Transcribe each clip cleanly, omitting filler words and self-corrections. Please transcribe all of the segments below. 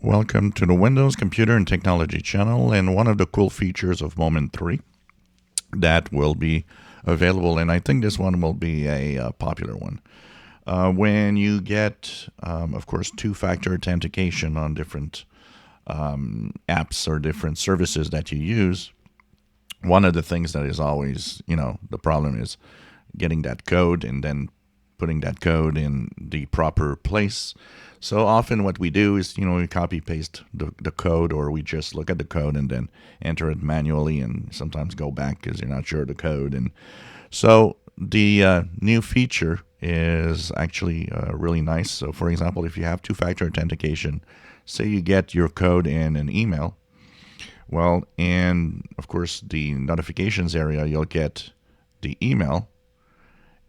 Welcome to the Windows Computer and Technology channel, and one of the cool features of Moment 3 that will be available, and I think this one will be a popular one. When you get, of course, two-factor authentication on different apps or different services that you use, one of the things that is always, the problem is getting that code and then putting that code in the proper place. So often what we do is, we copy paste the code, or we just look at the code and then enter it manually, and sometimes go back because you're not sure of the code. And so the new feature is actually really nice. So for example, if you have two-factor authentication, say you get your code in an email, well, and of course the notifications area, you'll get the email,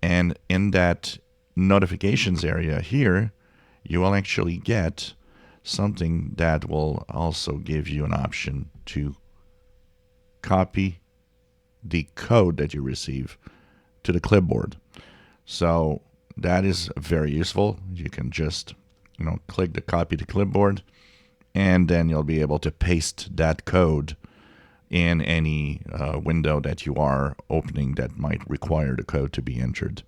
and in that notifications area here, you will actually get something that will also give you an option to copy the code that you receive to the clipboard. So that is very useful. You can just, click the copy to clipboard, and then you'll be able to paste that code in any window that you are opening that might require the code to be entered.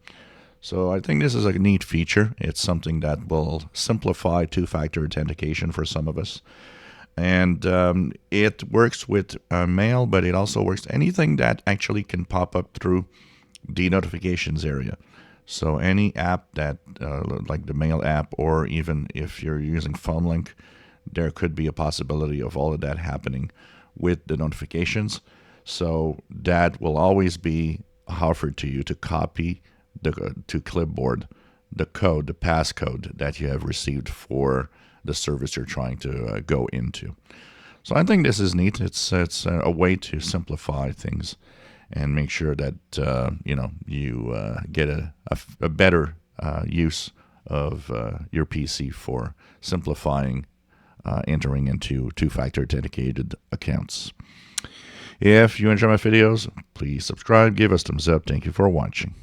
So I think this is a neat feature. It's something that will simplify two-factor authentication for some of us. And it works with mail, but it also works anything that actually can pop up through the notifications area. So any app that, like the mail app, or even if you're using PhoneLink, there could be a possibility of all of that happening with the notifications. So that will always be offered to you to copy to clipboard the code, the passcode that you have received for the service you're trying to go into. So I think this is neat. It's a way to simplify things and make sure that you get a better use of your PC for simplifying entering into two-factor authenticated accounts. If you enjoy my videos, please subscribe, give us thumbs up. Thank you for watching.